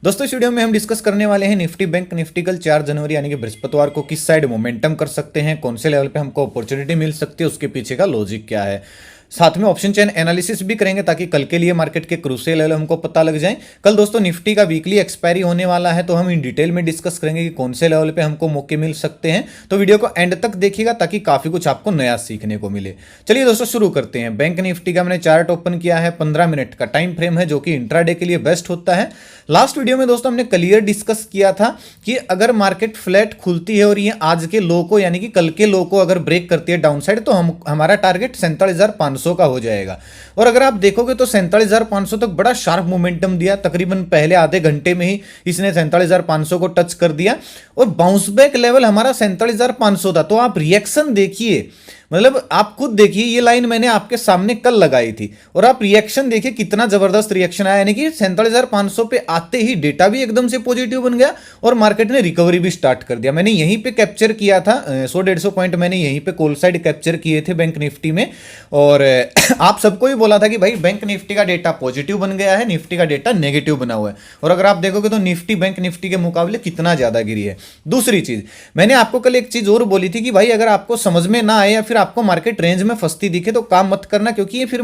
दोस्तों इस वीडियो में हम डिस्कस करने वाले हैं निफ्टी बैंक निफ्टी कल 4 जनवरी यानी कि बृहस्पतिवार को किस साइड मोमेंटम कर सकते हैं, कौन से लेवल पे हमको अपॉर्चुनिटी मिल सकती है, उसके पीछे का लॉजिक क्या है। साथ में ऑप्शन चेन एनालिसिस भी करेंगे ताकि कल के लिए मार्केट के क्रूशियल लेवल हमको पता लग जाए। कल दोस्तों निफ्टी का वीकली एक्सपायरी होने वाला है, तो हम इन डिटेल में डिस्कस करेंगे कि कौन से लेवल पे हमको मौके मिल सकते हैं। तो वीडियो को एंड तक देखिएगा ताकि काफी कुछ आपको नया सीखने को मिले। चलिए दोस्तों शुरू करते हैं। बैंक निफ्टी का मैंने चार्ट ओपन किया है, 15 मिनट का टाइम फ्रेम है जो कि इंट्राडे के लिए बेस्ट होता है। लास्ट वीडियो में दोस्तों हमने क्लियर डिस्कस किया था कि अगर मार्केट फ्लैट खुलती है और ये आज के लो को यानी कि कल के लो को अगर ब्रेक करती है डाउन साइड, तो हमारा टारगेट 47,500 का हो जाएगा। और अगर आप देखोगे तो 47,500 तक बड़ा शार्प मोमेंटम दिया, तकरीबन पहले आधे घंटे में ही इसने 47,500 को टच कर दिया और बाउंस बैक लेवल हमारा 47,500 था। तो आप रिएक्शन देखिए, मतलब आप खुद देखिए, ये लाइन मैंने आपके सामने कल लगाई थी और आप रिएक्शन देखिए कितना जबरदस्त रिएक्शन आया, यानी कि 47,500 पे आते ही डेटा भी एकदम से पॉजिटिव बन गया और मार्केट ने रिकवरी भी स्टार्ट कर दिया। मैंने यहीं पे कैप्चर किया था 100-150 पॉइंट मैंने यहीं पे कॉल साइड कैप्चर किए थे बैंक निफ्टी में। और आप सबको ही बोला था कि भाई बैंक निफ्टी का डेटा पॉजिटिव बन गया है, निफ्टी का डेटा नेगेटिव बना हुआ है। और अगर आप देखोगे तो निफ्टी बैंक निफ्टी के मुकाबले कितना ज्यादा गिरी है। दूसरी चीज मैंने आपको कल एक चीज और बोली थी कि भाई अगर आपको समझ में ना आए या फिर आपको मार्केट रेंज में फंसती दिखे तो काम मत करना, क्योंकि ये फिर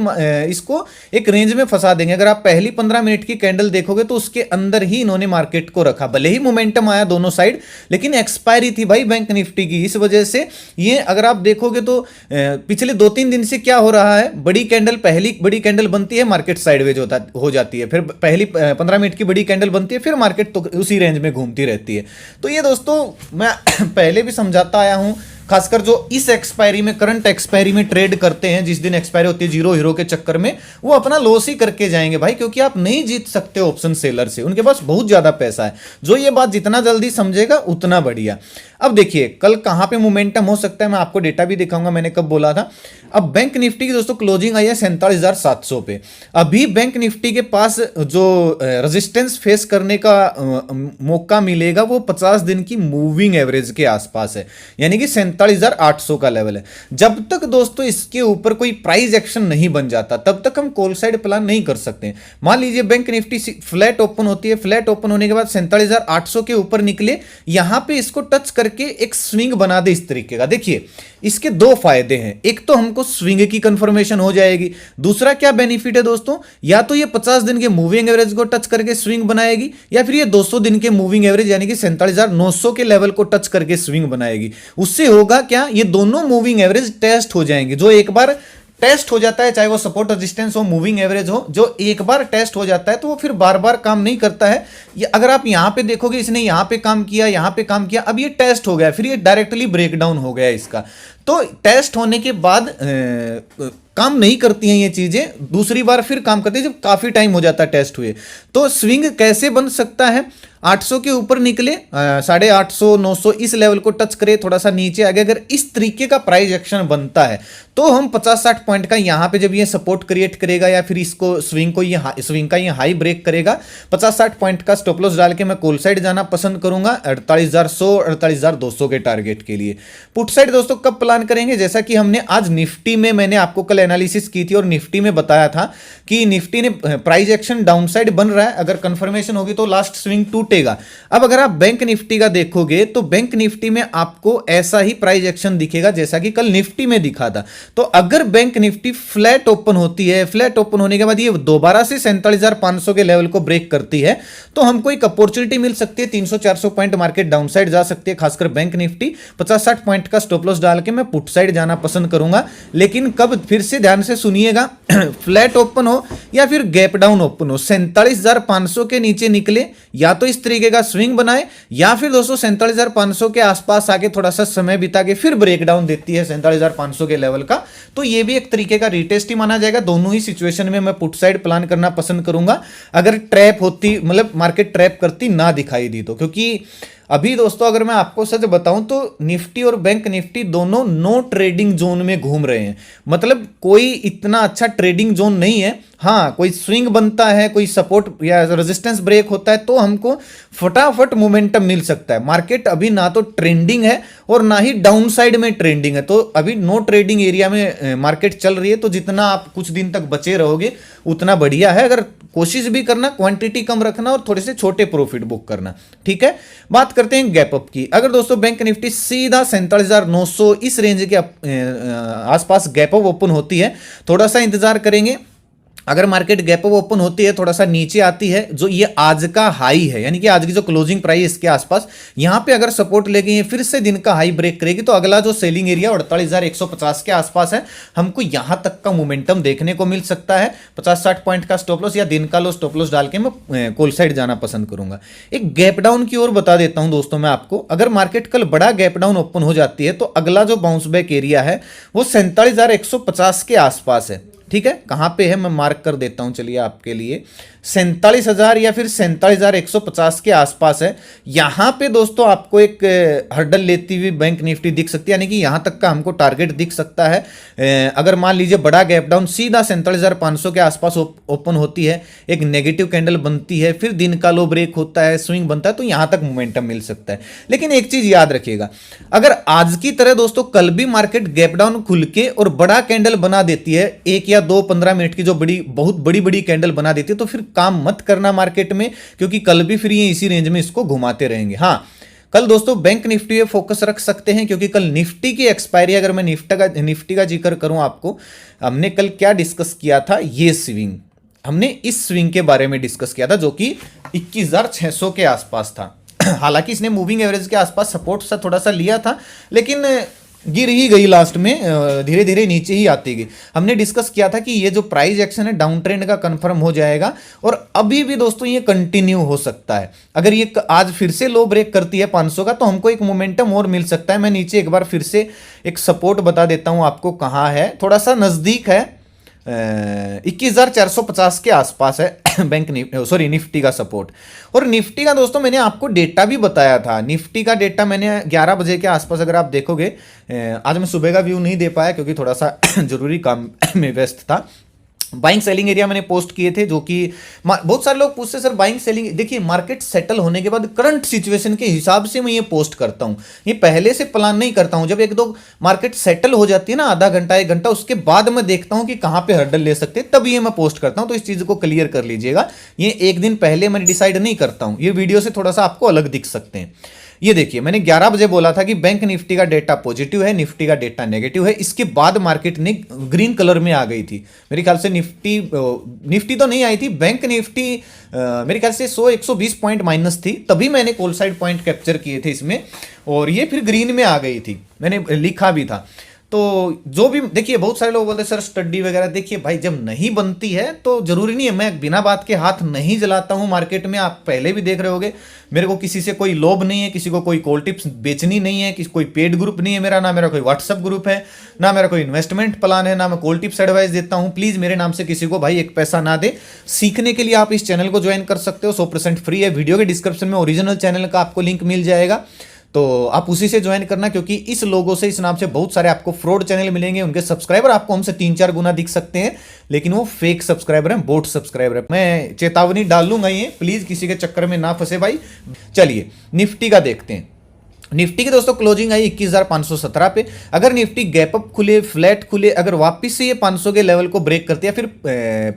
इसको एक रेंज में फंसा देंगे। अगर आप पहली 15 मिनट की कैंडल देखोगे तो उसके अंदर ही इन्होंने मार्केट को रखा। भले ही मोमेंटम आया दोनों साइड, लेकिन एक्सपायरी थी भाई बैंक निफ्टी की। इस वजह से ये अगर आप देखोगे तो पिछले 2-3 दिन से क्या हो रहा है, बड़ी कैंडल, पहली बड़ी कैंडल बनती है, मार्केट साइडवेज हो जाती है, फिर पहली 15 मिनट की बड़ी कैंडल बनती है, फिर मार्केट तो उसी रेंज में घूमती रहती है। तो ये दोस्तों मैं पहले भी समझाता आया हूं, खासकर जो इस एक्सपायरी में, करंट एक्सपायरी में ट्रेड करते हैं, जिस दिन एक्सपायरी होती है जीरो हीरो के चक्कर में, वो अपना लॉस ही करके जाएंगे भाई, क्योंकि आप नहीं जीत सकते ऑप्शन सेलर से, उनके पास बहुत ज्यादा पैसा है। जो ये बात जितना जल्दी समझेगा उतना बढ़िया। अब देखिए कल कहां पे मोमेंटम हो सकता है, मैं आपको डेटा भी दिखाऊंगा मैंने कब बोला था। अब बैंक निफ्टी की दोस्तों क्लोजिंग आई है 47,700 पे। अभी बैंक निफ्टी के पास जो रेजिस्टेंस फेस करने का मौका मिलेगा वो 50 दिन की मूविंग एवरेज के आसपास है, यानी कि 47,800 का लेवल है। जब तक दोस्तों इसके ऊपर कोई प्राइस एक्शन नहीं बन जाता तब तक हम कॉल साइड प्लान नहीं कर सकते। मान लीजिए बैंक निफ्टी फ्लैट ओपन होती है, फ्लैट ओपन होने के बाद 47,800 के ऊपर निकले, यहां पे इसको टच करके एक स्विंग बना दे इस तरीके का। देखिए इसके दो फायदे हैं, एक तो हमको स्विंग की कंफर्मेशन हो जाएगी, दूसरा क्या बेनिफिट है दोस्तों, या तो ये 50 दिन के मूविंग एवरेज को टच करके स्विंग बनाएगी, या फिर ये 200 दिन के मूविंग एवरेज यानी कि 47,900 के लेवल को टच करके स्विंग बनाएगी। उससे होगा क्या, ये दोनों मूविंग एवरेज टेस्ट हो जाएंगे। जो एक बार टेस्ट हो जाता है, चाहे वो सपोर्ट रेजिस्टेंस हो, मूविंग एवरेज हो, जो एक बार टेस्ट हो जाता है तो वो फिर बार बार काम नहीं करता है। ये अगर आप यहां पे देखोगे, इसने यहां पे काम किया, यहां पे काम किया, अब ये टेस्ट हो गया, फिर ये डायरेक्टली ब्रेकडाउन हो गया इसका। तो टेस्ट होने के बाद काम नहीं करती हैं ये चीजें, दूसरी बार फिर काम करती है जब काफी टाइम हो जाता है टेस्ट हुए। तो स्विंग कैसे बन सकता है, 800 के ऊपर निकले, 850, 900 इस लेवल को टच करे, थोड़ा सा नीचे आगे, अगर इस तरीके का प्राइस एक्शन बनता है तो हम 50-60 पॉइंट का यहां पे जब ये सपोर्ट क्रिएट करेगा या फिर इसको स्विंग का ये हाई ब्रेक करेगा, 50-60 पॉइंट का स्टॉप लॉस डाल के मैं कॉल साइड जाना पसंद करूंगा 48,100, 48,200 के टारगेट के लिए। पुट साइड दोस्तों कब प्लान करेंगे, जैसा कि हमने आज निफ्टी में, मैंने आपको कल एनालिसिस की थी और निफ्टी में बताया था कि निफ्टी ने प्राइस एक्शन डाउन साइड बन रहा है, अगर कंफर्मेशन होगी तो लास्ट स्विंग टूटेगा। अब अगर आप बैंक निफ्टी का देखोगे तो बैंक निफ्टी में आपको ऐसा ही प्राइस एक्शन दिखेगा जैसा कि कल निफ्टी में दिखा था। तो अगर बैंक निफ्टी फ्लैट ओपन होती है, फ्लैट ओपन होने के बाद ये दोबारा से 47,500 के लेवल को ब्रेक करती है, तो हमको एक अपॉर्चुनिटी मिल सकती है, 300-400 पॉइंट मार्केट डाउन साइड जा सकती है। खासकर बैंक निफ्टी 50-60 पॉइंट का स्टॉप लॉस डाल के मैं पुट साइड जाना पसंद करूंगा। लेकिन कब, फिर से ध्यान से सुनिएगा, फ्लैट ओपन हो या फिर गैप डाउन ओपन हो, 47,500 के नीचे निकले, या तो इस तरीके का स्विंग बनाए, या फिर दोस्तों 47,500 के आसपास आके थोड़ा सा समय बिता के फिर ब्रेक डाउन देती है 47,500 के लेवल का, तो ये भी एक तरीके का रीटेस्ट ही माना जाएगा। दोनों ही सिचुएशन में मैं पुट साइड प्लान करना पसंद करूंगा, अगर ट्रैप होती, मतलब मार्केट ट्रैप करती ना दिखाई दी तो, क्योंकि अभी दोस्तों अगर मैं आपको सच बताऊं तो निफ्टी और बैंक निफ्टी दोनों नो ट्रेडिंग जोन में घूम रहे हैं। मतलब कोई इतना अच्छा ट्रेडिंग जोन नहीं है। हाँ, कोई स्विंग बनता है, कोई सपोर्ट या रेजिस्टेंस ब्रेक होता है तो हमको फटाफट मोमेंटम मिल सकता है। मार्केट अभी ना तो ट्रेंडिंग है और ना ही डाउन साइड में ट्रेंडिंग है, तो अभी नो ट्रेडिंग एरिया में मार्केट चल रही है। तो जितना आप कुछ दिन तक बचे रहोगे उतना बढ़िया है। अगर कोशिश भी करना क्वांटिटी कम रखना और थोड़े से छोटे प्रॉफिट बुक करना, ठीक है। बात करते हैं गैप अप की। अगर दोस्तों बैंक निफ्टी सीधा 47,900 इस रेंज के आसपास गैप अप ओपन होती है, थोड़ा सा इंतजार करेंगे। अगर मार्केट गैप अप ओपन होती है, थोड़ा सा नीचे आती है, जो ये आज का हाई है यानी कि आज की जो क्लोजिंग प्राइस इसके आसपास, यहां पे अगर सपोर्ट लेगी, फिर से दिन का हाई ब्रेक करेगी, तो अगला जो सेलिंग एरिया 48,150 के आसपास है, हमको यहां तक का मोमेंटम देखने को मिल सकता है। 50-60 पॉइंट का स्टॉप लॉस या दिन का लो स्टॉप लॉस डाल के मैं कॉल साइड जाना पसंद करूंगा। एक गैप डाउन की ओर बता देता हूं दोस्तों मैं आपको। अगर मार्केट कल बड़ा गैप डाउन ओपन हो जाती है तो अगला जो बाउंस बैक एरिया है वो 47,150 के आसपास है, ठीक है। कहां पे है मैं मार्क कर देता हूं, चलिए आपके लिए 47,000 या फिर 47,150 के आसपास है। यहां पे दोस्तों आपको एक हर्डल लेती हुई बैंक निफ्टी दिख सकती है, यानी कि यहां तक का हमको टारगेट दिख सकता है। अगर मान लीजिए बड़ा गैप डाउन सीधा 47,500 के आसपास ओपन होती है, एक नेगेटिव कैंडल बनती है, फिर दिन का लो ब्रेक होता है, स्विंग बनता है, तो यहां तक मोमेंटम मिल सकता है। लेकिन एक चीज याद रखिएगा, अगर आज की तरह दोस्तों कल भी मार्केट गैप डाउन खुल के और बड़ा कैंडल बना देती है, एक या दो 15 मिनट की जो बहुत बड़ी कैंडल बना देती है, तो फिर काम मत करना मार्केट में, क्योंकि कल भी फिर ये इसी रेंज में इसको घुमाते रहेंगे। हाँ, कल दोस्तों बैंक निफ्टी पे फोकस रख सकते हैं, क्योंकि कल निफ्टी की एक्सपायरी, अगर मैं निफ्टी का जिक्र करूं आपको, हमने कल क्या डिस्कस किया था, ये स्विंग हमने इस स्विंग के बारे में डिस्कस किया था, जो कि 21,600 के आसपास था। हालांकि इसने मूविंग एवरेज के आसपास सपोर्ट सा थोड़ा सा लिया था, लेकिन गिर ही गई लास्ट में, धीरे धीरे नीचे ही आती गई। हमने डिस्कस किया था कि ये जो प्राइस एक्शन है डाउन ट्रेंड का कंफर्म हो जाएगा, और अभी भी दोस्तों ये कंटिन्यू हो सकता है। अगर ये आज फिर से लो ब्रेक करती है 500 का, तो हमको एक मोमेंटम और मिल सकता है। मैं नीचे एक बार फिर से एक सपोर्ट बता देता हूं आपको, कहां है, थोड़ा सा नजदीक है, 21,450 के आसपास है बैंक निफ्टी का सपोर्ट। और निफ्टी का दोस्तों मैंने आपको डेटा भी बताया था। निफ्टी का डेटा मैंने 11 बजे के आसपास, अगर आप देखोगे, आज मैं सुबह का व्यू नहीं दे पाया क्योंकि थोड़ा सा जरूरी काम में व्यस्त था। बाइंग सेलिंग एरिया मैंने पोस्ट किए थे, जो कि बहुत सारे लोग पूछते सर बाइंग सेलिंग, देखिए मार्केट सेटल होने के बाद करंट सिचुएशन के हिसाब से मैं ये पोस्ट करता हूं, ये पहले से प्लान नहीं करता हूं। जब एक दो मार्केट सेटल हो जाती है ना, आधा घंटा 1 घंटा, उसके बाद मैं देखता हूं कि कहां पे हर्डल ले सकते हैं, तब ये मैं पोस्ट करता हूं। तो इस चीज को क्लियर कर लीजिएगा, ये एक दिन पहले मैं डिसाइड नहीं करता हूं, ये वीडियो से थोड़ा सा आपको अलग दिख सकते हैं। ये देखिए, मैंने 11 बजे बोला था कि बैंक निफ्टी का डेटा पॉजिटिव है, निफ्टी का डेटा नेगेटिव है। इसके बाद मार्केट ने ग्रीन कलर में आ गई थी। मेरे ख्याल से निफ्टी तो नहीं आई थी, बैंक निफ्टी मेरे ख्याल से 100-120 पॉइंट माइनस थी, तभी मैंने कॉल साइड पॉइंट कैप्चर किए थे इसमें, और ये फिर ग्रीन में आ गई थी, मैंने लिखा भी था। तो जो भी देखिए, बहुत सारे लोग बोलते हैं सर स्टडी वगैरह, देखिए भाई जब नहीं बनती है तो जरूरी नहीं है, मैं बिना बात के हाथ नहीं जलाता हूं मार्केट में, आप पहले भी देख रहे होगे। मेरे को किसी से कोई लोभ नहीं है, किसी को कोई कॉल टिप्स बेचनी नहीं है, किसी कोई पेड ग्रुप नहीं है मेरा, ना मेरा कोई व्हाट्सअप ग्रुप है, ना मेरा कोई इन्वेस्टमेंट प्लान है, ना मैं कॉल टिप्स एडवाइस देता हूं। प्लीज मेरे नाम से किसी को भाई एक पैसा ना दे। सीखने के लिए आप इस चैनल को ज्वाइन कर सकते हो, 100% फ्री है। वीडियो के डिस्क्रिप्शन में ओरिजिनल चैनल का आपको लिंक मिल जाएगा, तो आप उसी से ज्वाइन करना, क्योंकि इस लोगों से, इस नाम से बहुत सारे आपको फ्रॉड चैनल मिलेंगे। उनके सब्सक्राइबर आपको हमसे 3-4 गुना दिख सकते हैं, लेकिन वो फेक सब्सक्राइबर हैं, बोट सब्सक्राइबर है। मैं चेतावनी डाल लूंगा, ये प्लीज किसी के चक्कर में ना फंसे भाई। चलिए निफ्टी का देखते हैं। निफ्टी की दोस्तों क्लोजिंग आई 21,517 पे। अगर निफ्टी गैप अप खुले, फ्लैट खुले, अगर वापस से ये 500 के लेवल को ब्रेक करती है, फिर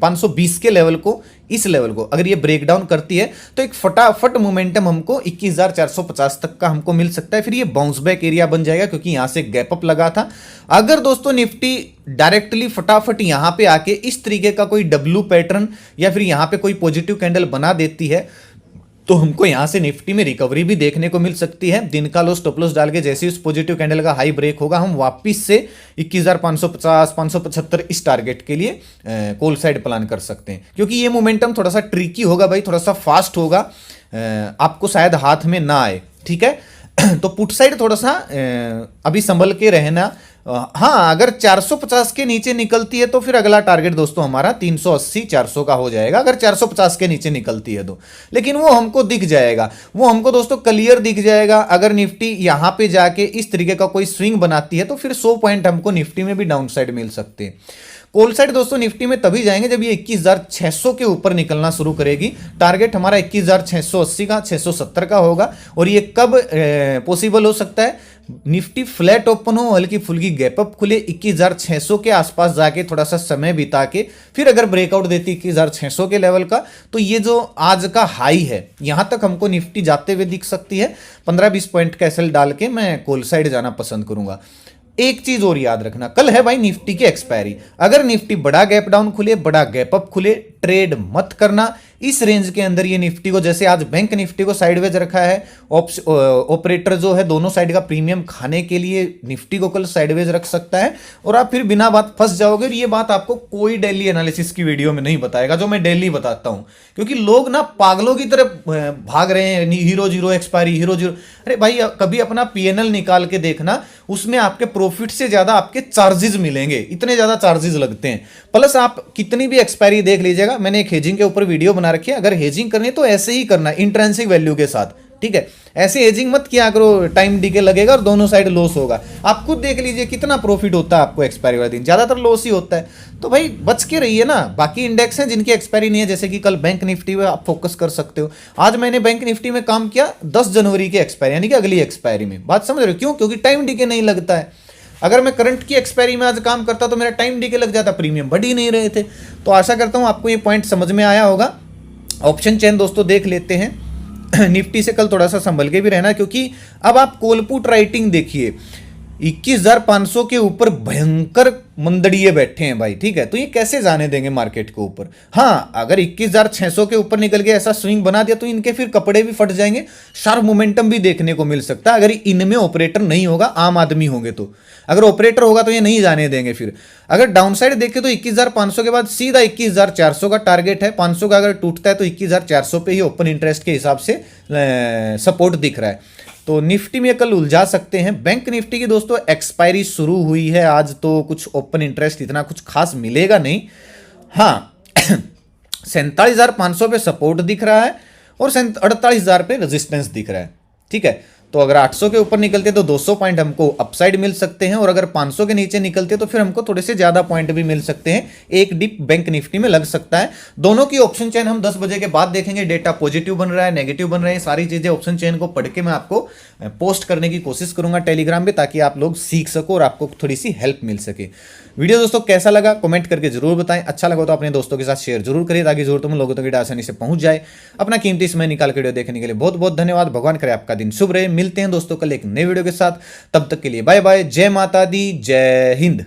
520 के लेवल को, इस लेवल को अगर ये ब्रेक डाउन करती है, तो एक फटाफट मोमेंटम हमको 21,450 तक का हमको मिल सकता है। फिर ये बाउंस बैक एरिया बन जाएगा, क्योंकि यहां से गैप अप लगा था। अगर दोस्तों निफ्टी डायरेक्टली फटाफट यहां पे आके इस तरीके का कोई डब्ल्यू पैटर्न या फिर यहां पे कोई पॉजिटिव कैंडल बना देती है, तो हमको यहां से निफ्टी में रिकवरी भी देखने को मिल सकती है। दिन का लो स्टॉप लॉस डाल के जैसे ही उस पॉजिटिव कैंडल का हाई ब्रेक होगा, हम वापस से 21,550 575 इस टारगेट के लिए कॉल साइड प्लान कर सकते हैं, क्योंकि ये मोमेंटम थोड़ा सा ट्रिकी होगा भाई, थोड़ा सा फास्ट होगा, आपको शायद हाथ में ना आए, ठीक है। तो पुट साइड थोड़ा सा अभी संभल के रहना, हाँ, अगर 450 के नीचे निकलती है तो फिर अगला टारगेट दोस्तों हमारा 380 400 का हो जाएगा, अगर 450 के नीचे निकलती है तो। लेकिन वो हमको दिख जाएगा, वो हमको दोस्तों क्लियर दिख जाएगा। अगर निफ्टी यहां पे जाके इस तरीके का कोई स्विंग बनाती है तो फिर 100 पॉइंट हमको निफ्टी में भी डाउन साइड मिल सकते हैं। कॉल साइड दोस्तों निफ्टी में तभी जाएंगे जब ये 21,600 के ऊपर निकलना शुरू करेगी। टारगेट हमारा 21,680 का 670 का होगा। और ये कब पॉसिबल हो सकता है? निफ्टी फ्लैट ओपन हो, हल्की फुल्की गैप अप खुले 21,600 के आसपास जाके थोड़ा सा समय बिता के फिर अगर ब्रेकआउट देती 21,600 के लेवल का, तो ये जो आज का हाई है यहां तक हमको निफ्टी जाते हुए दिख सकती है। 15-20 पॉइंट का एसएल डाल के मैं कॉल साइड जाना पसंद करूंगा। एक चीज और याद रखना, कल है भाई निफ्टी की एक्सपायरी। अगर निफ्टी बड़ा गैप डाउन खुले, बड़ा गैप अप खुले, ट्रेड मत करना। इस रेंज के अंदर ये निफ्टी को, जैसे आज बैंक निफ्टी को साइडवेज रखा है, ऑपरेटर जो है दोनों साइड का प्रीमियम खाने के लिए निफ्टी को कल साइडवेज रख सकता है और आप फिर बिना बात फंस जाओगे। और ये बात आपको कोई डेली एनालिसिस की वीडियो में नहीं बताएगा जो मैं डेली बताता हूं, क्योंकि लोग ना पागलों की तरह भाग रहे हैं, hero zero expiry, hero zero. अरे भाई कभी अपना पीएनएल निकाल के देखना, उसमें आपके प्रॉफिट से ज्यादा आपके चार्जेस मिलेंगे, इतने ज्यादा चार्जेस लगते हैं। प्लस आप कितनी भी एक्सपायरी देख लीजिएगा, मैंने एक हेजिंग के ऊपर वीडियो बना रखी है, अगर हेजिंग करनी है तो ऐसे ही करना इंट्रेंसिक वैल्यू के साथ, ठीक है। ऐसे हेजिंग मत किया करो, टाइम डीके लगेगा और दोनों साइड लॉस होगा। आप खुद देख लीजिए कितना प्रॉफिट होता है आपको एक्सपायरी वाले दिन, ज्यादातर लॉस ही होता है। तो भाई बच के रहिए ना। बाकी इंडेक्स हैं जिनकी एक्सपायरी नहीं है, जैसे कि कल बैंक निफ्टी में आप फोकस कर सकते हो। आज मैंने बैंक निफ्टी में काम किया 10 जनवरी की एक्सपायरी, यानी कि अगली एक्सपायरी में। बात समझ रहे हो क्यों? क्योंकि टाइम डीके नहीं लगता है। अगर मैं करंट की एक्सपायरी में आज काम करता तो मेरा टाइम डीके लग जाता, प्रीमियम बढ़ ही नहीं रहे थे। तो आशा करता हूं आपको ये पॉइंट समझ में आया होगा। ऑप्शन चेन दोस्तों देख लेते हैं। निफ्टी से कल थोड़ा सा संभल के भी रहना, क्योंकि अब आप कॉल पुट राइटिंग देखिए, 21,500 के ऊपर भयंकर मंदड़िए बैठे हैं भाई, ठीक है। तो ये कैसे जाने देंगे मार्केट के ऊपर? हाँ, अगर 21,600 के ऊपर निकल के ऐसा स्विंग बना दिया तो इनके फिर कपड़े भी फट जाएंगे, शार्प मोमेंटम भी देखने को मिल सकता है। अगर इनमें ऑपरेटर नहीं होगा, आम आदमी होंगे तो। अगर ऑपरेटर होगा तो ये नहीं जाने देंगे फिर। अगर डाउन साइड देखें तो 21,500 के बाद सीधा 21,400 का टारगेट है। 500 का अगर टूटता है तो 21,400 पे ही ओपन इंटरेस्ट के हिसाब से सपोर्ट दिख रहा है। तो निफ्टी में कल उलझा सकते हैं। बैंक निफ्टी की दोस्तों एक्सपायरी शुरू हुई है आज, तो कुछ ओपन इंटरेस्ट इतना कुछ खास मिलेगा नहीं। हाँ 47,500 पे सपोर्ट दिख रहा है और 48,000 पे रेजिस्टेंस दिख रहा है, ठीक है। तो अगर 800 के ऊपर निकलते तो 200 पॉइंट हमको अपसाइड मिल सकते हैं, और अगर 500 के नीचे निकलते तो फिर हमको थोड़े से ज्यादा पॉइंट भी मिल सकते हैं। एक डिप बैंक निफ्टी में लग सकता है। दोनों की ऑप्शन चेन हम 10 बजे के बाद देखेंगे। डेटा पॉजिटिव बन रहा है, नेगेटिव बन रहे हैं, सारी चीजें ऑप्शन चेन को पढ़ के मैं आपको पोस्ट करने की कोशिश करूंगा टेलीग्राम पे, ताकि आप लोग सीख सको और आपको थोड़ी सी हेल्प मिल सके। वीडियो दोस्तों कैसा लगा कमेंट करके जरूर बताएं। अच्छा लगा तो अपने दोस्तों के साथ शेयर जरूर करिए, ताकि जरूरतमंद लोगों तक वीडियो आसानी से पहुंच जाए। अपना कीमती समय निकाल के वीडियो देखने के लिए बहुत बहुत धन्यवाद। भगवान करे आपका दिन शुभ रहे। मिलते हैं दोस्तों कल एक नए वीडियो के साथ, तब तक के लिए बाय बाय। जय माता दी, जय हिंद।